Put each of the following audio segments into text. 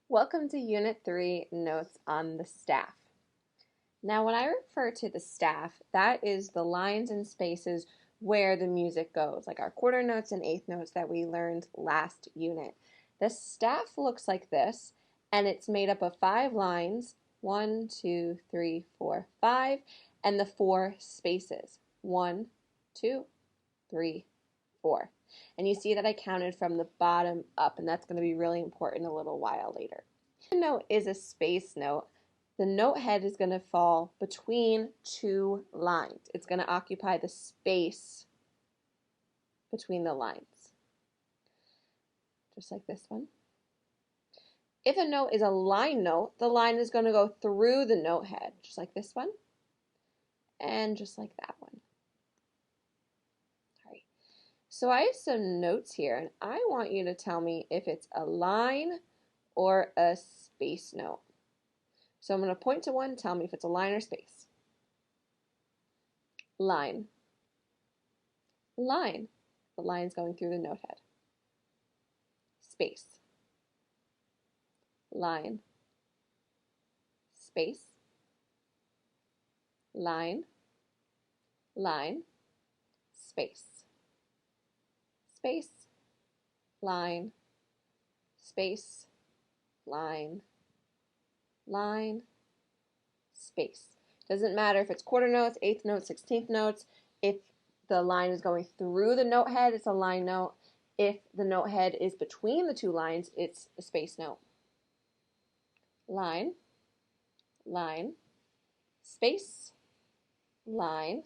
Welcome to Unit 3, Notes on the Staff. Now, when I refer to the staff, that is the lines and spaces where the music goes, like our quarter notes and eighth notes that we learned last unit. The staff looks like this, and it's made up of 5 lines, 1, 2, 3, 4, 5, and the 4 spaces, 1, 2, 3, 4. And you see that I counted from the bottom up, and that's going to be really important a little while later. The note is a space note. The note head is going to fall between 2 lines. It's going to occupy the space between the lines, just like this one. If a note is a line note, the line is going to go through the note head, just like this one, and just like that one. All right. So I have some notes here, and I want you to tell me if it's a line or a space note. So I'm going to point to one, tell me if it's a line or space. Line. Line. The line's going through the note head. Space. Line. Space. Line. Line. Space. Space. Line. Space. Line. Line. Space. Doesn't matter if it's quarter notes, eighth notes, 16th notes. If the line is going through the note head, it's a line note. If the note head is between the 2 lines, it's a space note. Line, line, space, line,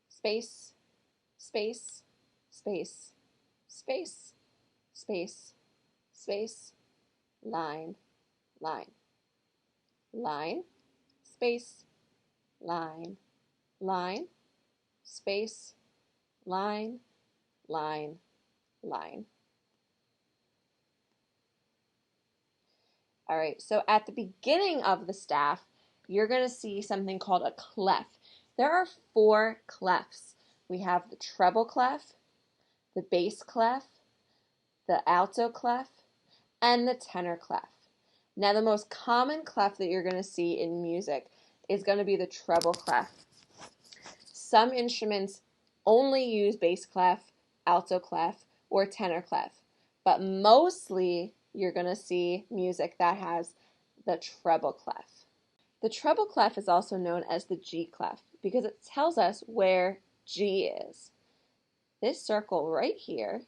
space, space, space, space, space, space, line, line, line, space, line, line, space, line, line, line. All right, so at the beginning of the staff, you're going to see something called a clef. There are 4 clefs. We have the treble clef, the bass clef, the alto clef, and the tenor clef. Now, the most common clef that you're going to see in music is going to be the treble clef. Some instruments only use bass clef, alto clef, or tenor clef, but mostly you're going to see music that has the treble clef. The treble clef is also known as the G clef because it tells us where G is. This circle right here,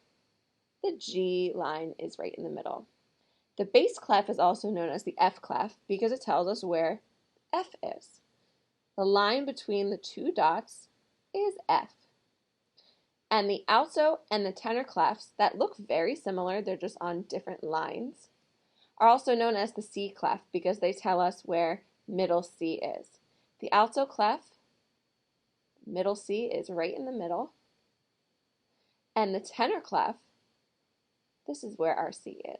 the G line is right in the middle. The bass clef is also known as the F clef because it tells us where F is. The line between the 2 dots is F. And the alto and the tenor clefs that look very similar, they're just on different lines, are also known as the C clef because they tell us where middle C is. The alto clef, middle C is right in the middle, and the tenor clef, this is where our C is.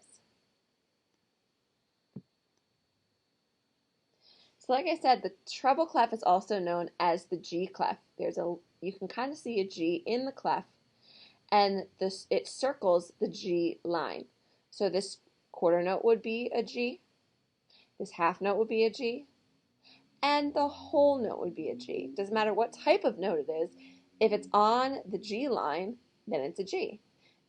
So like I said, the treble clef is also known as the G clef. You can kind of see a G in the clef, and it circles the G line. So this quarter note would be a G, this half note would be a G, and the whole note would be a G. Doesn't matter what type of note it is. If it's on the G line, then it's a G.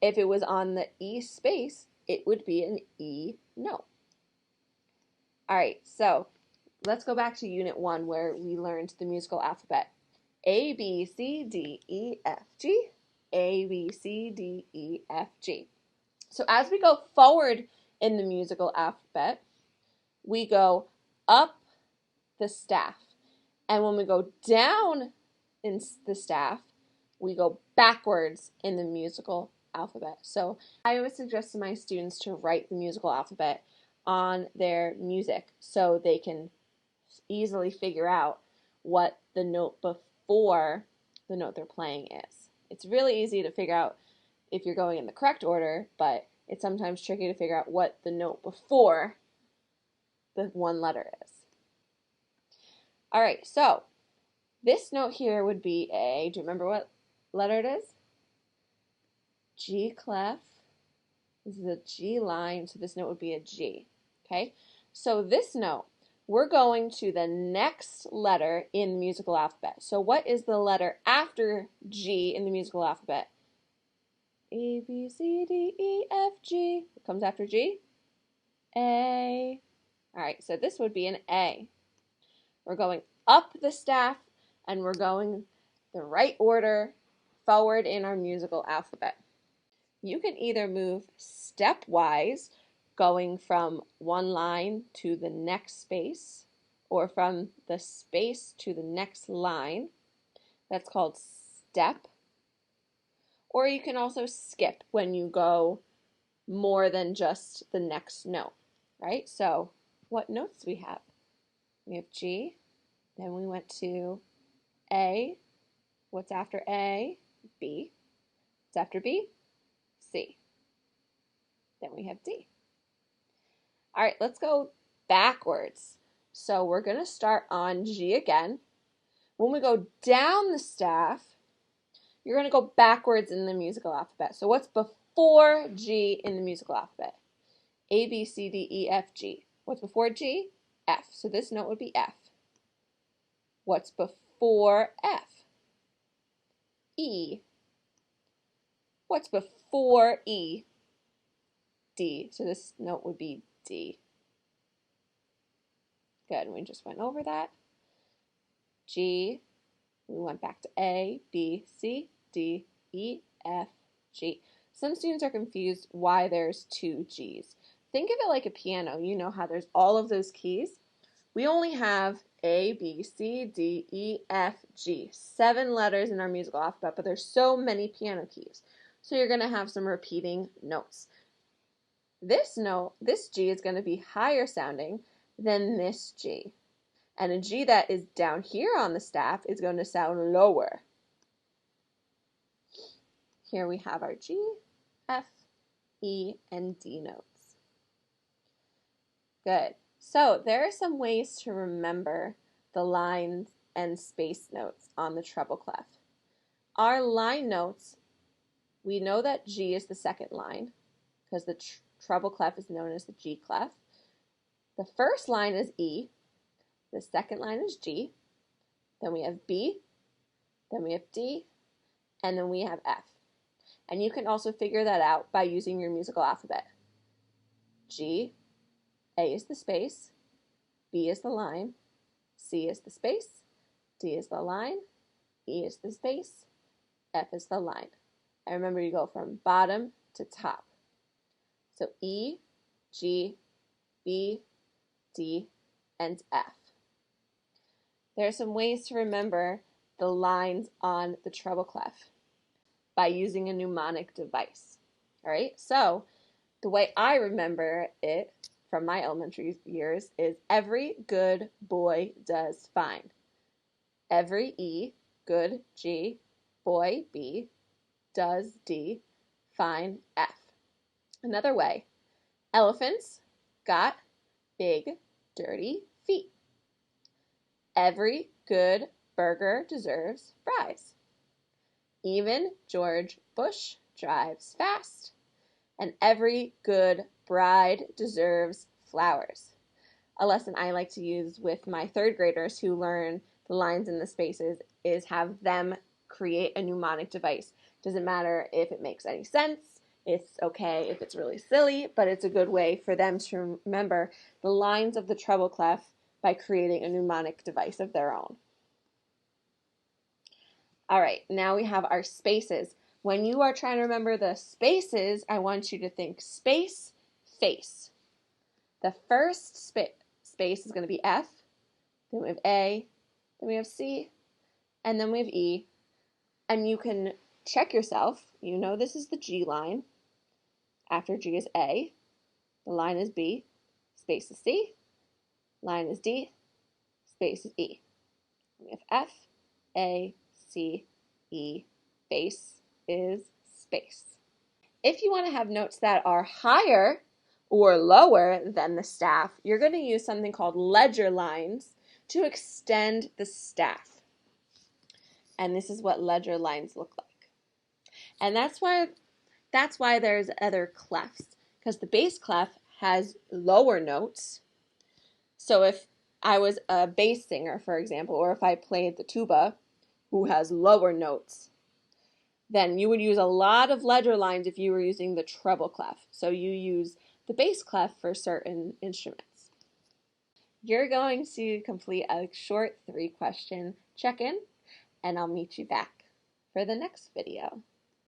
If it was on the E space, it would be an E note. All right, so let's go back to Unit 1 where we learned the musical alphabet. A, B, C, D, E, F, G. A, B, C, D, E, F, G. So as we go forward in the musical alphabet, we go up the staff. And when we go down in the staff, we go backwards in the musical alphabet. So I always suggest to my students to write the musical alphabet on their music so they can easily figure out what the note before the note they're playing is. It's really easy to figure out if you're going in the correct order, but it's sometimes tricky to figure out what the note before the one letter is. All right, so this note here would be a, do you remember what letter it is? G clef, This is a G line, so this note would be a G. Okay? So this note, we're going to the next letter in the musical alphabet. So what is the letter after G in the musical alphabet? A, B, C, D, E, F, G. What comes after G? A. All right, so this would be an A. We're going up the staff, and we're going the right order forward in our musical alphabet. You can either move stepwise, going from one line to the next space, or from the space to the next line. That's called step. Or you can also skip when you go more than just the next note, right? So what notes do we have? We have G, then we went to A. What's after A? B. What's after B? C. Then we have D. All right, let's go backwards. So we're going to start on G again. When we go down the staff, you're going to go backwards in the musical alphabet. So what's before G in the musical alphabet? A, B, C, D, E, F, G. What's before G? F. So this note would be F. What's before F? E. What's before E? D. So this note would be D. Good, and we just went over that. G. We went back to A, B, C, D, E, F, G. Some students are confused why there's two G's. Think of it like a piano. You know how there's all of those keys. We only have A, B, C, D, E, F, G. 7 letters in our musical alphabet, but there's so many piano keys. So you're going to have some repeating notes. This note, this G, is going to be higher sounding than this G. And a G that is down here on the staff is going to sound lower. Here we have our G, F, E, and D notes. Good. So there are some ways to remember the lines and space notes on the treble clef. Our line notes, we know that G is the second line because the treble clef is known as the G clef. The first line is E, the second line is G, then we have B, then we have D, and then we have F. And you can also figure that out by using your musical alphabet. G, A is the space, B is the line, C is the space, D is the line, E is the space, F is the line. And remember, you go from bottom to top. So E, G, B, D, and F. There are some ways to remember the lines on the treble clef by using a mnemonic device. All right, so the way I remember it from my elementary years is every good boy does fine. Every E, good G, boy B, does D, fine F. Another way, elephants got big, dirty feet. Every good burger deserves fries. Even George Bush drives fast. And every good bride deserves flowers. A lesson I like to use with my third graders who learn the lines and the spaces is have them create a mnemonic device. Doesn't matter if it makes any sense. It's okay if it's really silly, but it's a good way for them to remember the lines of the treble clef by creating a mnemonic device of their own. All right, now we have our spaces. When you are trying to remember the spaces, I want you to think space, face. The first space is going to be F, then we have A, then we have C, and then we have E. And you can check yourself. You know this is the G line. After G is A, the line is B, space is C, line is D, space is E. We have F, A, C, E, face is space. If you want to have notes that are higher or lower than the staff, you're going to use something called ledger lines to extend the staff. And this is what ledger lines look like. And that's why there's other clefs. because the bass clef has lower notes. So if I was a bass singer, for example, or if I played the tuba, who has lower notes, then you would use a lot of ledger lines if you were using the treble clef. So you use the bass clef for certain instruments. You're going to complete a short 3-question check-in, and I'll meet you back for the next video.